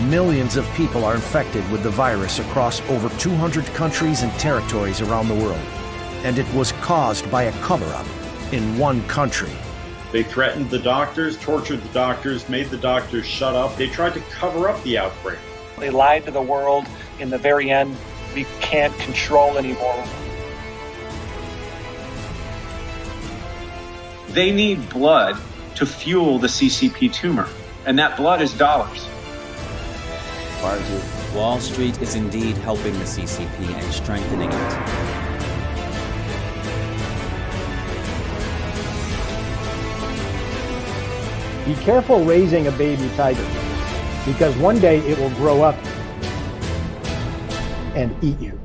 Millions of people are infected with the virus across over 200 countries and territories around the world. And it was caused by a cover-up in one country. They threatened the doctors, tortured the doctors, made the doctors shut up. They tried to cover up the outbreak. They lied to the world. In the very end, we can't control anymore. They need blood to fuel the CCP tumor, and that blood is dollars. Wall Street is indeed helping the CCP and strengthening it. Be careful raising a baby tiger, because one day it will grow up and eat you.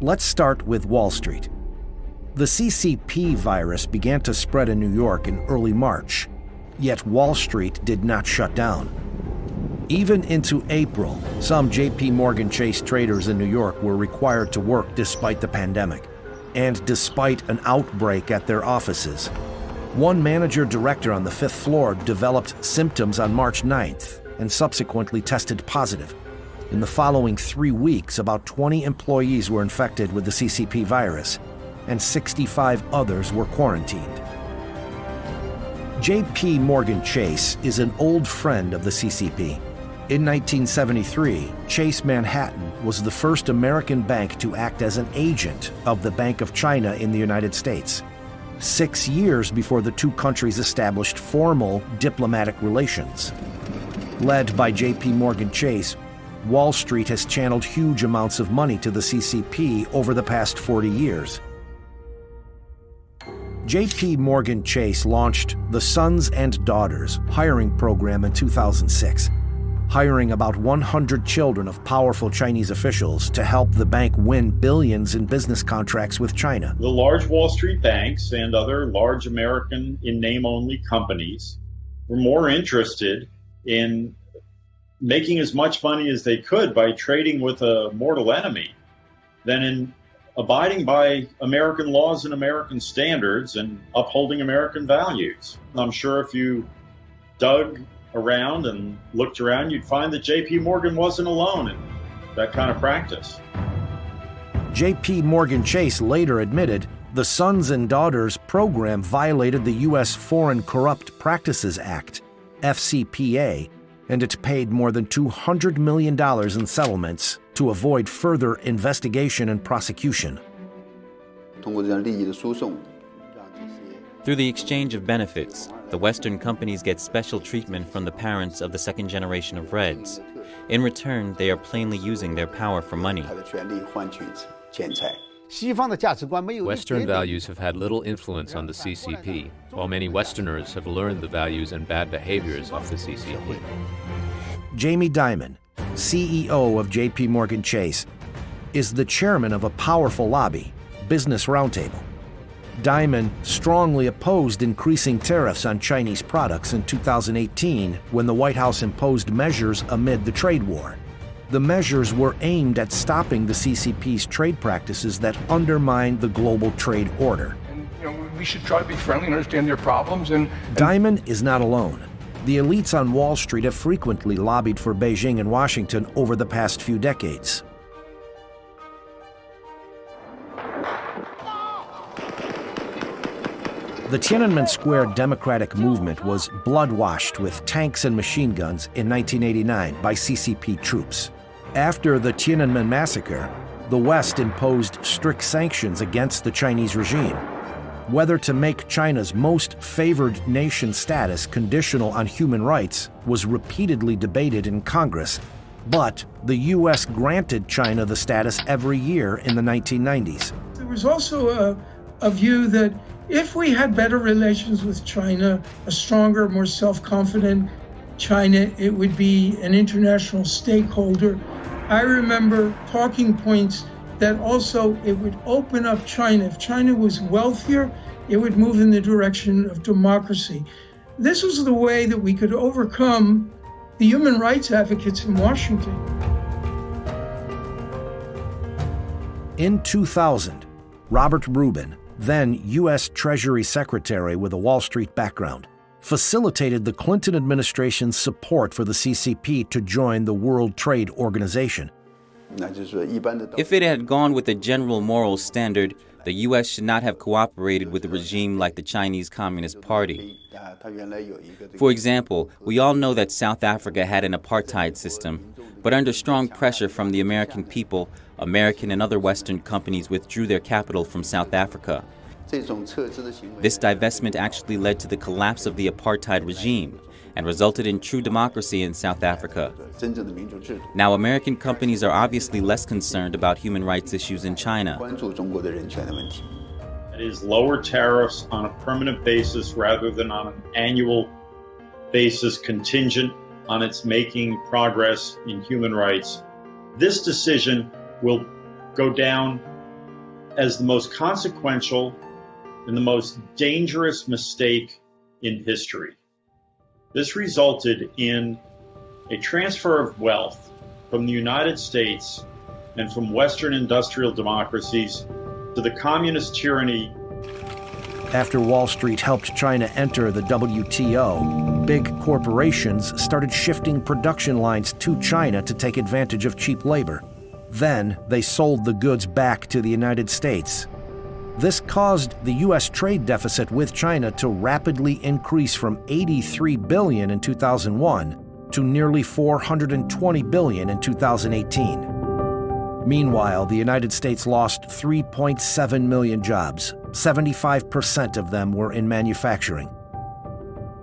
Let's start with Wall Street. The CCP virus began to spread in New York in early March, yet Wall Street did not shut down. Even into April, some JP Morgan Chase traders in New York were required to work despite the pandemic, and despite an outbreak at their offices. One manager director on the 5th floor developed symptoms on March 9th and subsequently tested positive. In the following 3 weeks, about 20 employees were infected with the CCP virus, and 65 others were quarantined. JP Morgan Chase is an old friend of the CCP. In 1973, Chase Manhattan was the first American bank to act as an agent of the Bank of China in the United States, 6 years before the two countries established formal diplomatic relations. Led by JP Morgan Chase, Wall Street has channeled huge amounts of money to the CCP over the past 40 years. JP Morgan Chase launched the Sons and Daughters hiring program in 2006, hiring about 100 children of powerful Chinese officials to help the bank win billions in business contracts with China. The large Wall Street banks and other large American in-name-only companies were more interested in making as much money as they could by trading with a mortal enemy than in abiding by American laws and American standards and upholding American values. I'm sure if you dug around and looked around, you'd find that JP Morgan wasn't alone in that kind of practice. JP Morgan Chase later admitted the Sons and Daughters program violated the U.S. Foreign Corrupt Practices Act, FCPA, and it paid more than $200 million in settlements to avoid further investigation and prosecution. Through the exchange of benefits, the Western companies get special treatment from the parents of the second generation of Reds. In return, they are plainly using their power for money. Western values have had little influence on the CCP, while many Westerners have learned the values and bad behaviors of the CCP. Jamie Dimon, CEO of JP Morgan Chase, is the chairman of a powerful lobby, Business Roundtable. Dimon strongly opposed increasing tariffs on Chinese products in 2018 when the White House imposed measures amid the trade war. The measures were aimed at stopping the CCP's trade practices that undermine the global trade order. We should try to be friendly and understand their problems. Dimon is not alone. The elites on Wall Street have frequently lobbied for Beijing and Washington over the past few decades. The Tiananmen Square Democratic Movement was blood-washed with tanks and machine guns in 1989 by CCP troops. After the Tiananmen massacre, the West imposed strict sanctions against the Chinese regime. Whether to make China's most favored nation status conditional on human rights was repeatedly debated in Congress, but the U.S. granted China the status every year in the 1990s. There was also a view that if we had better relations with China, a stronger, more self-confident China, it would be an international stakeholder. I remember talking points that also it would open up China. If China was wealthier, it would move in the direction of democracy. This was the way that we could overcome the human rights advocates in Washington. In 2000, Robert Rubin, then U.S. Treasury Secretary with a Wall Street background, facilitated the Clinton administration's support for the CCP to join the World Trade Organization. If it had gone with a general moral standard, the U.S. should not have cooperated with a regime like the Chinese Communist Party. For example, we all know that South Africa had an apartheid system, but under strong pressure from the American people, American and other Western companies withdrew their capital from South Africa. This divestment actually led to the collapse of the apartheid regime and resulted in true democracy in South Africa. Now, American companies are obviously less concerned about human rights issues in China. It is lower tariffs on a permanent basis rather than on an annual basis contingent on its making progress in human rights. This decision will go down as the most consequential and the most dangerous mistake in history. This resulted in a transfer of wealth from the United States and from Western industrial democracies to the communist tyranny. After Wall Street helped China enter the WTO, big corporations started shifting production lines to China to take advantage of cheap labor. Then they sold the goods back to the United States. This caused the U.S. trade deficit with China to rapidly increase from $83 billion in 2001 to nearly $420 billion in 2018. Meanwhile, the United States lost 3.7 million jobs. 75% of them were in manufacturing.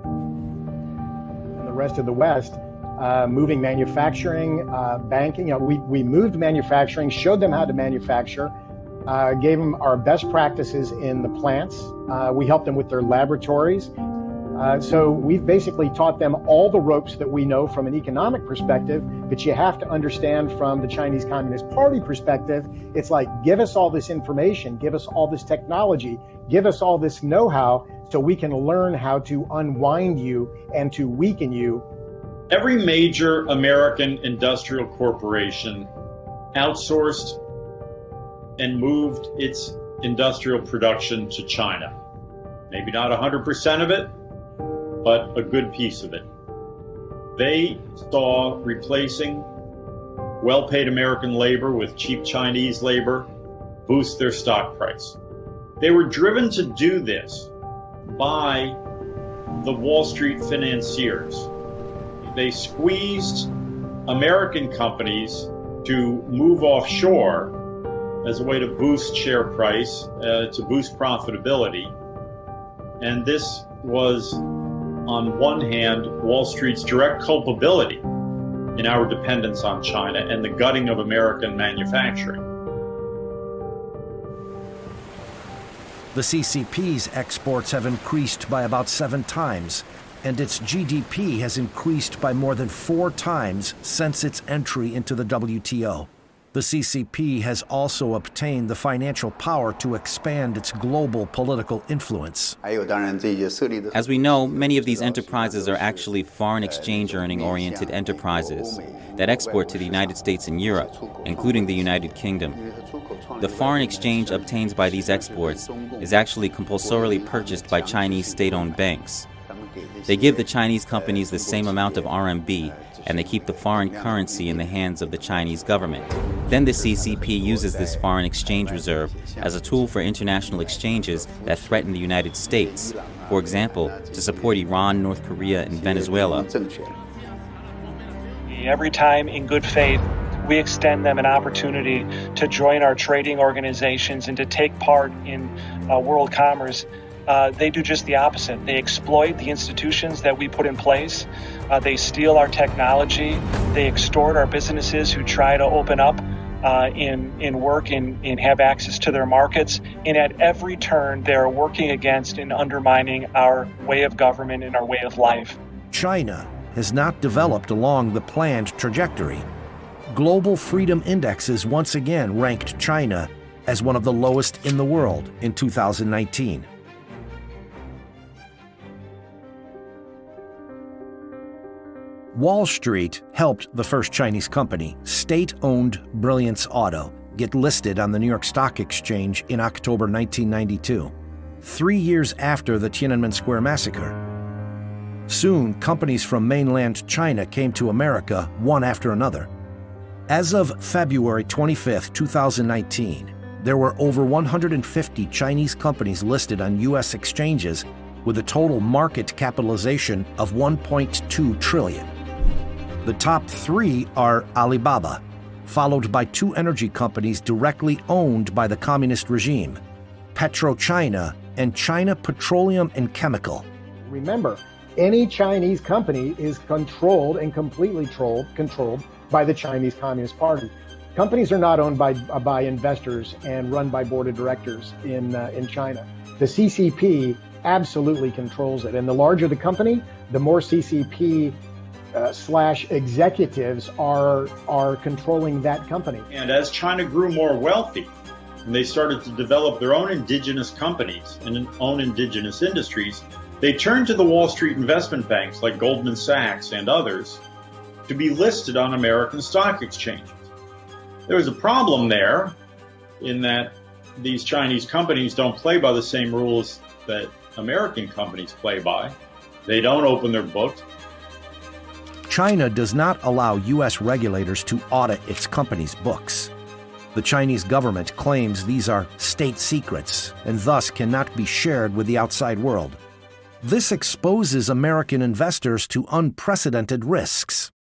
And the rest of the West, moving manufacturing, banking. We moved manufacturing, showed them how to manufacture, gave them our best practices in the plants. We helped them with their laboratories. So we've basically taught them all the ropes that we know from an economic perspective, but you have to understand from the Chinese Communist Party perspective, it's like, give us all this information, give us all this technology, give us all this know-how so we can learn how to unwind you and to weaken you. Every major American industrial corporation outsourced and moved its industrial production to China. Maybe not 100% of it, but a good piece of it. They saw replacing well-paid American labor with cheap Chinese labor boost their stock price. They were driven to do this by the Wall Street financiers. They squeezed American companies to move offshore as a way to boost share price, to boost profitability. And this was, on one hand, Wall Street's direct culpability in our dependence on China and the gutting of American manufacturing. The CCP's exports have increased by about 7 times, and its GDP has increased by more than 4 times since its entry into the WTO. The CCP has also obtained the financial power to expand its global political influence. As we know, many of these enterprises are actually foreign exchange earning-oriented enterprises that export to the United States and Europe, including the United Kingdom. The foreign exchange obtained by these exports is actually compulsorily purchased by Chinese state-owned banks. They give the Chinese companies the same amount of RMB, and they keep the foreign currency in the hands of the Chinese government. Then the CCP uses this foreign exchange reserve as a tool for international exchanges that threaten the United States, for example, to support Iran, North Korea, and Venezuela. Every time, in good faith, we extend them an opportunity to join our trading organizations and to take part in world commerce. They do just the opposite. They exploit the institutions that we put in place. They steal our technology. They extort our businesses who try to open up in work and have access to their markets. And at every turn, they're working against and undermining our way of government and our way of life. China has not developed along the planned trajectory. global freedom indexes once again ranked China as one of the lowest in the world in 2019. Wall Street helped the first Chinese company, state-owned Brilliance Auto, get listed on the New York Stock Exchange in October 1992, 3 years after the Tiananmen Square massacre. Soon, companies from mainland China came to America one after another. As of February 25, 2019, there were over 150 Chinese companies listed on U.S. exchanges with a total market capitalization of $1.2 trillion. The top 3 are Alibaba, followed by 2 energy companies directly owned by the communist regime, PetroChina and China Petroleum and Chemical. Remember, any Chinese company is controlled and completely controlled by the Chinese Communist Party. Companies are not owned by investors and run by board of directors in China. The CCP absolutely controls it, and the larger the company, the more CCP / executives are controlling that company. And as China grew more wealthy, and they started to develop their own indigenous companies and own indigenous industries, they turned to the Wall Street investment banks like Goldman Sachs and others to be listed on American stock exchanges. There was a problem there in that these Chinese companies don't play by the same rules that American companies play by. They don't open their books. China does not allow U.S. regulators to audit its companies' books. The Chinese government claims these are state secrets and thus cannot be shared with the outside world. This exposes American investors to unprecedented risks.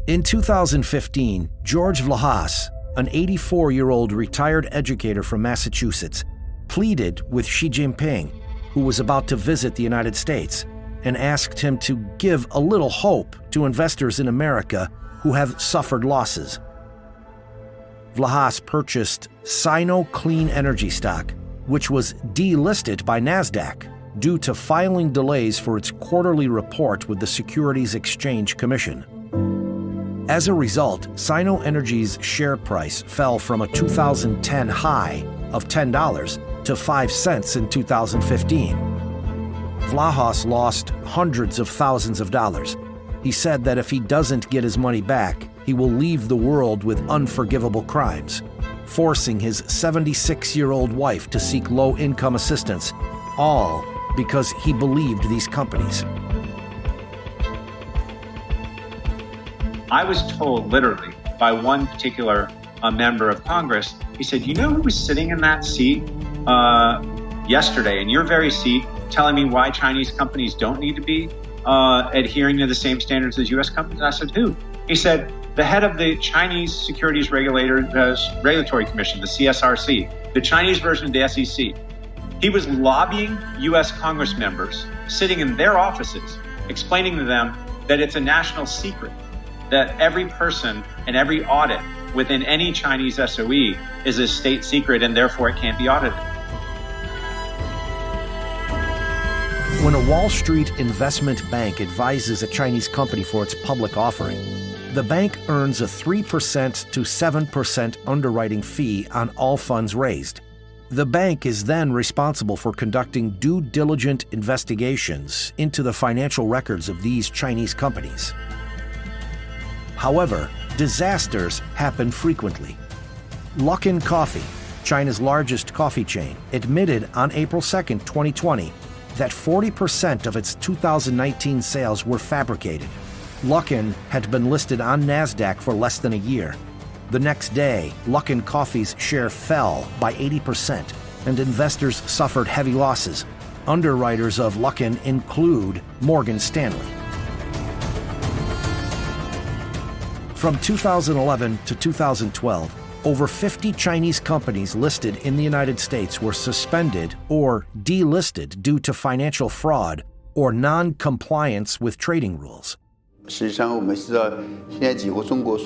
In 2015, George Vlahos, an 84-year-old retired educator from Massachusetts, pleaded with Xi Jinping, who was about to visit the United States, and asked him to give a little hope to investors in America who have suffered losses. Vlahos purchased Sino Clean Energy stock, which was delisted by NASDAQ due to filing delays for its quarterly report with the Securities Exchange Commission. As a result, Sino Energy's share price fell from a 2010 high of $10 to 5 cents in 2015. Vlahos lost hundreds of thousands of dollars. He said that if he doesn't get his money back, he will leave the world with unforgivable crimes, forcing his 76-year-old wife to seek low-income assistance, all because he believed these companies. I was told literally by one particular member of Congress, he said, you know who was sitting in that seat yesterday, in your very seat, telling me why Chinese companies don't need to be adhering to the same standards as U.S. companies? I said, who? He said, the head of the Chinese Securities Regulatory Commission, the CSRC, the Chinese version of the SEC. He was lobbying U.S. Congress members, sitting in their offices, explaining to them that it's a national secret, that every person and every audit within any Chinese SOE is a state secret and therefore it can't be audited. When a Wall Street investment bank advises a Chinese company for its public offering, the bank earns a 3% to 7% underwriting fee on all funds raised. The bank is then responsible for conducting due diligent investigations into the financial records of these Chinese companies. However, disasters happen frequently. Luckin Coffee, China's largest coffee chain, admitted on April 2, 2020, that 40% of its 2019 sales were fabricated. Luckin had been listed on NASDAQ for less than a year. The next day, Luckin Coffee's share fell by 80%, and investors suffered heavy losses. Underwriters of Luckin include Morgan Stanley. From 2011 to 2012, over 50 Chinese companies listed in the United States were suspended or delisted due to financial fraud or non-compliance with trading rules.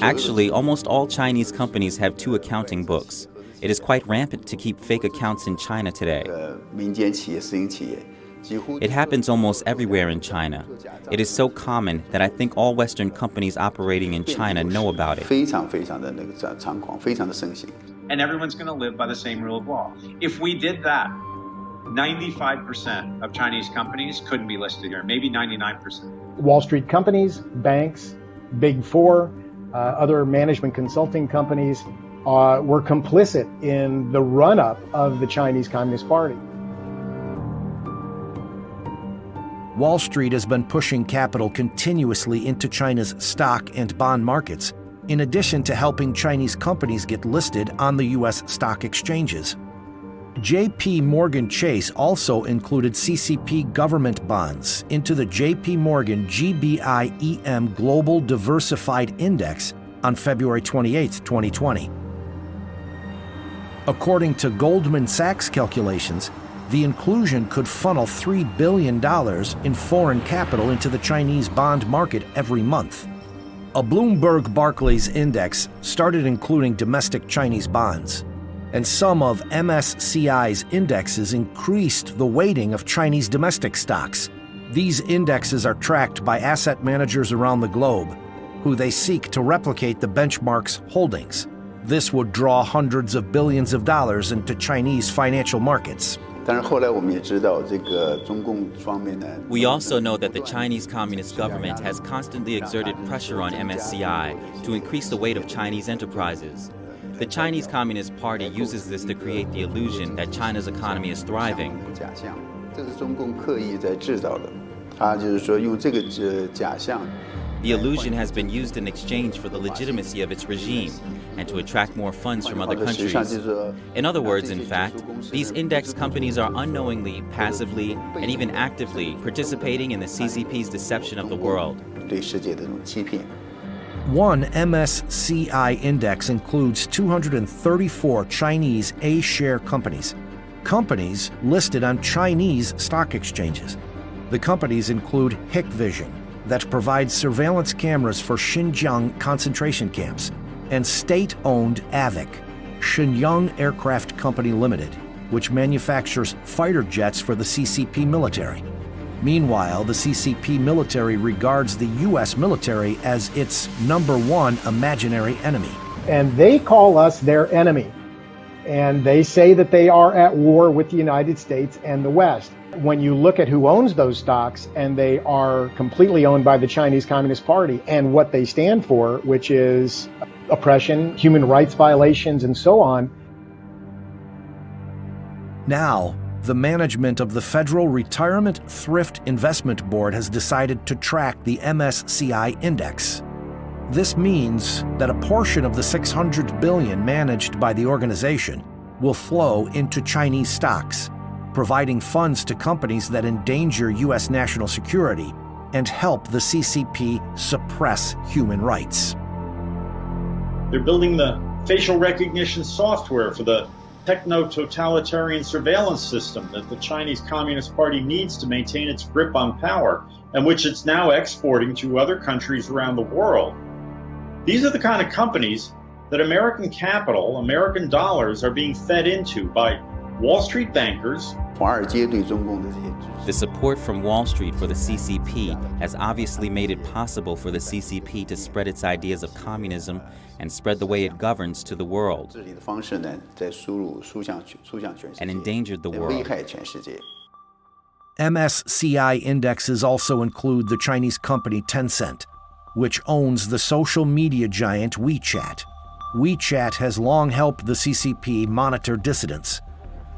Actually, almost all Chinese companies have 2 accounting books. It is quite rampant to keep fake accounts in China today. It happens almost everywhere in China. It is so common that I think all Western companies operating in China know about it. And everyone's going to live by the same rule of law. If we did that, 95% of Chinese companies couldn't be listed here, maybe 99%. Wall Street companies, banks, Big Four, other management consulting companies were complicit in the run-up of the Chinese Communist Party. Wall Street has been pushing capital continuously into China's stock and bond markets, in addition to helping Chinese companies get listed on the U.S. stock exchanges. J.P. Morgan Chase also included CCP government bonds into the J.P. Morgan GBI-EM Global Diversified Index on February 28, 2020. According to Goldman Sachs calculations, the inclusion could funnel $3 billion in foreign capital into the Chinese bond market every month. A Bloomberg Barclays index started including domestic Chinese bonds, and some of MSCI's indexes increased the weighting of Chinese domestic stocks. These indexes are tracked by asset managers around the globe, who they seek to replicate the benchmark's holdings. This would draw hundreds of billions of dollars into Chinese financial markets. We also know that the Chinese Communist government has constantly exerted pressure on MSCI to increase the weight of Chinese enterprises. The Chinese Communist Party uses this to create the illusion that China's economy is thriving. The illusion has been used in exchange for the legitimacy of its regime and to attract more funds from other countries. In other words, in fact, these index companies are unknowingly, passively, and even actively participating in the CCP's deception of the world. One MSCI index includes 234 Chinese A-share companies, companies listed on Chinese stock exchanges. The companies include Hikvision, that provides surveillance cameras for Xinjiang concentration camps, and state-owned AVIC, Shenyang Aircraft Company Limited, which manufactures fighter jets for the CCP military. Meanwhile, the CCP military regards the U.S. military as its #1 imaginary enemy. And they call us their enemy. And they say that they are at war with the United States and the West. When you look at who owns those stocks, and they are completely owned by the Chinese Communist Party and what they stand for, which is oppression, human rights violations, and so on. Now, the management of the Federal Retirement Thrift Investment Board has decided to track the MSCI index. This means that a portion of the $600 billion managed by the organization will flow into Chinese stocks, providing funds to companies that endanger U.S. national security and help the CCP suppress human rights. They're building the facial recognition software for the techno-totalitarian surveillance system that the Chinese Communist Party needs to maintain its grip on power, and which it's now exporting to other countries around the world. These are the kind of companies that American capital, American dollars, are being fed into by Wall Street bankers. The support from Wall Street for the CCP has obviously made it possible for the CCP to spread its ideas of communism and spread the way it governs to the world, and endangered the world. MSCI indexes also include the Chinese company Tencent, which owns the social media giant WeChat. WeChat has long helped the CCP monitor dissidents.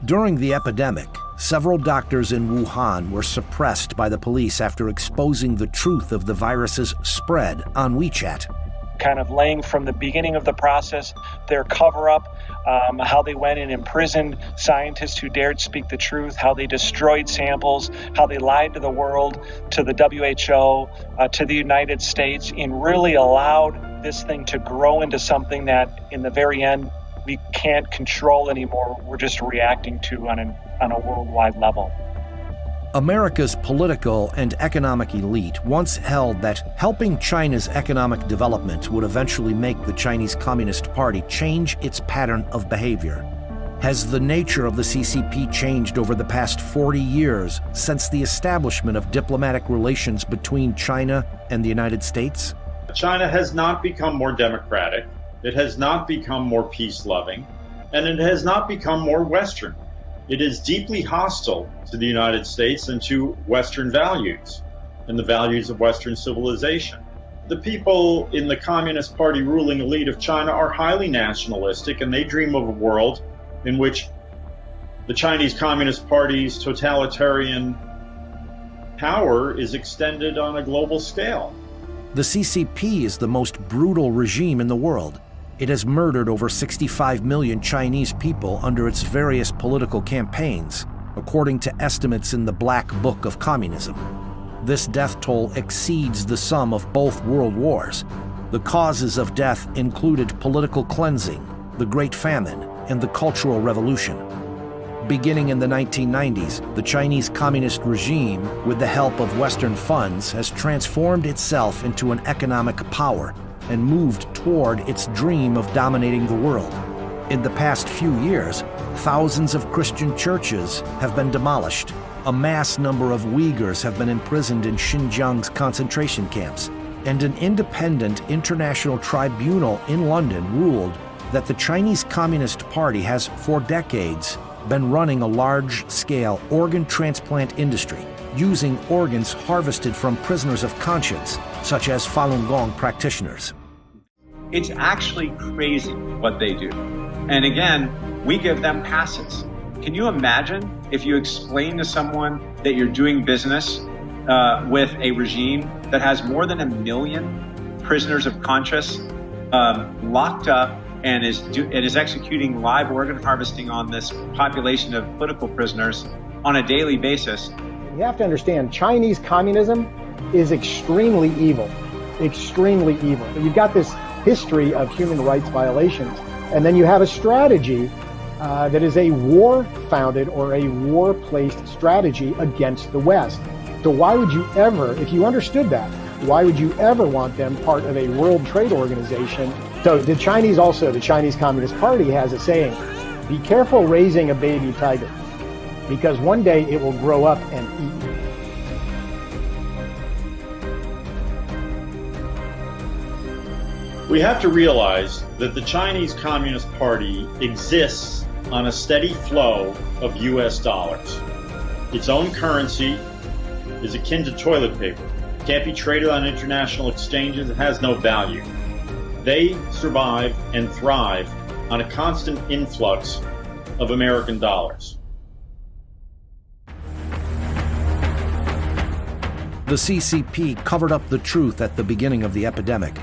During the epidemic, several doctors in Wuhan were suppressed by the police after exposing the truth of the virus's spread on WeChat. Kind of laying from the beginning of the process, their cover-up, how they went and imprisoned scientists who dared speak the truth, how they destroyed samples, how they lied to the world, to the WHO, to the United States, and really allowed this thing to grow into something that, in the very end, we can't control anymore. We're just reacting to on a worldwide level. America's political and economic elite once held that helping China's economic development would eventually make the Chinese Communist Party change its pattern of behavior. Has the nature of the CCP changed over the past 40 years since the establishment of diplomatic relations between China and the United States? China has not become more democratic, it has not become more peace-loving, and it has not become more Western. It is deeply hostile to the United States and to Western values and the values of Western civilization. The people in the Communist Party ruling elite of China are highly nationalistic, and they dream of a world in which the Chinese Communist Party's totalitarian power is extended on a global scale. The CCP is the most brutal regime in the world. It has murdered over 65 million Chinese people under its various political campaigns, according to estimates in the Black Book of Communism. This death toll exceeds the sum of both world wars. The causes of death included political cleansing, the Great Famine, and the Cultural Revolution. Beginning in the 1990s, the Chinese Communist regime, with the help of Western funds, has transformed itself into an economic power and moved toward its dream of dominating the world. In the past few years, thousands of Christian churches have been demolished. A mass number of Uyghurs have been imprisoned in Xinjiang's concentration camps, and an independent international tribunal in London ruled that the Chinese Communist Party has, for decades, been running a large-scale organ transplant industry, using organs harvested from prisoners of conscience, such as Falun Gong practitioners. It's actually crazy what they do. And again, we give them passes. Can you imagine if you explain to someone that you're doing business with a regime that has more than 1 million prisoners of conscience locked up and is executing live organ harvesting on this population of political prisoners on a daily basis? You have to understand, Chinese communism is extremely evil. Extremely evil. You've got this history of human rights violations, and then you have a strategy that is a war-founded or a war-placed strategy against the West. So why would you ever, if you understood that, why would you ever want them part of a World Trade Organization? So the Chinese Communist Party has a saying, be careful raising a baby tiger, because one day it will grow up and eat you. We have to realize that the Chinese Communist Party exists on a steady flow of US dollars. Its own currency is akin to toilet paper. It can't be traded on international exchanges. It has no value. They survive and thrive on a constant influx of American dollars. The CCP covered up the truth at the beginning of the epidemic.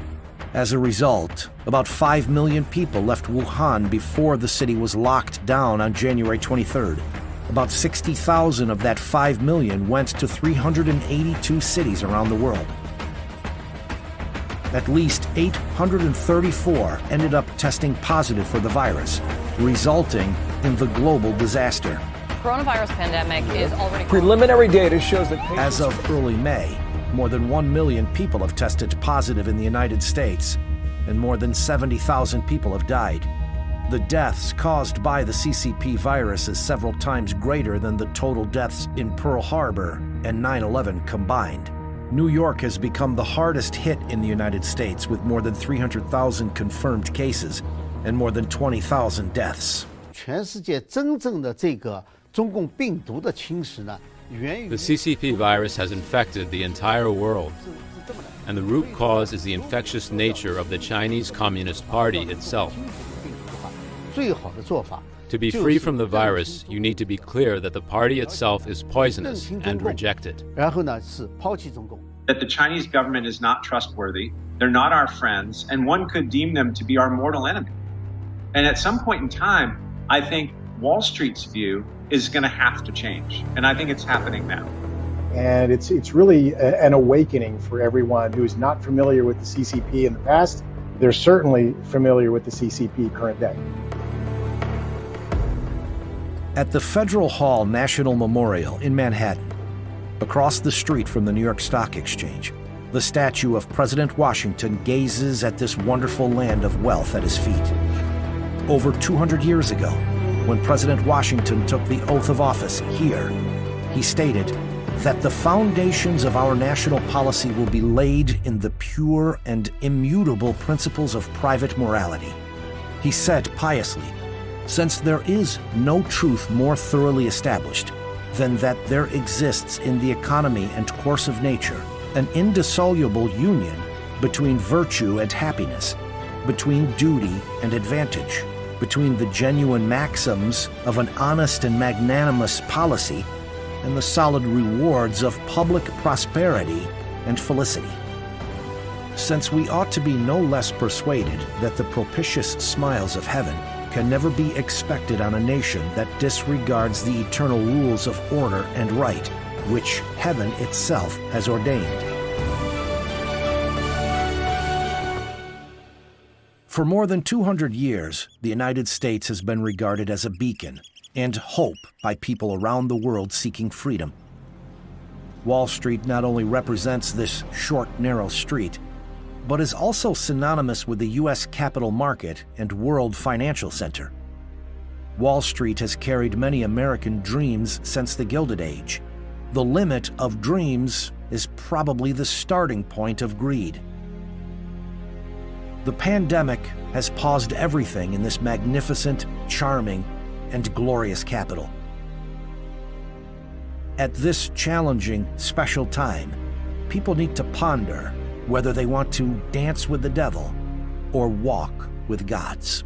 As a result, about 5 million people left Wuhan before the city was locked down on January 23rd. About 60,000 of that 5 million went to 382 cities around the world. At least 834 ended up testing positive for the virus, resulting in the global disaster. Coronavirus pandemic is already... Preliminary data shows that... As of early May, more than 1 million people have tested positive in the United States, and more than 70,000 people have died. The deaths caused by the CCP virus is several times greater than the total deaths in Pearl Harbor and 9/11 combined. New York has become the hardest hit in the United States, with more than 300,000 confirmed cases and more than 20,000 deaths. The CCP virus has infected the entire world, and the root cause is the infectious nature of the Chinese Communist Party itself. To be free from the virus, you need to be clear that the party itself is poisonous and reject it. That the Chinese government is not trustworthy, they're not our friends, and one could deem them to be our mortal enemy. And at some point in time, I think Wall Street's view is going to have to change, and I think it's happening now. And it's really an awakening for everyone who is not familiar with the CCP in the past. They're certainly familiar with the CCP current day. At the Federal Hall National Memorial in Manhattan, across the street from the New York Stock Exchange, the statue of President Washington gazes at this wonderful land of wealth at his feet. Over 200 years ago, when President Washington took the oath of office here, he stated that the foundations of our national policy will be laid in the pure and immutable principles of private morality. He said piously, "Since there is no truth more thoroughly established than that there exists in the economy and course of nature an indissoluble union between virtue and happiness, between duty and advantage, between the genuine maxims of an honest and magnanimous policy and the solid rewards of public prosperity and felicity. Since we ought to be no less persuaded that the propitious smiles of heaven can never be expected on a nation that disregards the eternal rules of order and right, which heaven itself has ordained." For more than 200 years, the United States has been regarded as a beacon and hope by people around the world seeking freedom. Wall Street not only represents this short, narrow street, but is also synonymous with the U.S. capital market and world financial center. Wall Street has carried many American dreams since the Gilded Age. The limit of dreams is probably the starting point of greed. The pandemic has paused everything in this magnificent, charming, and glorious capital. At this challenging, special time, people need to ponder whether they want to dance with the devil or walk with gods.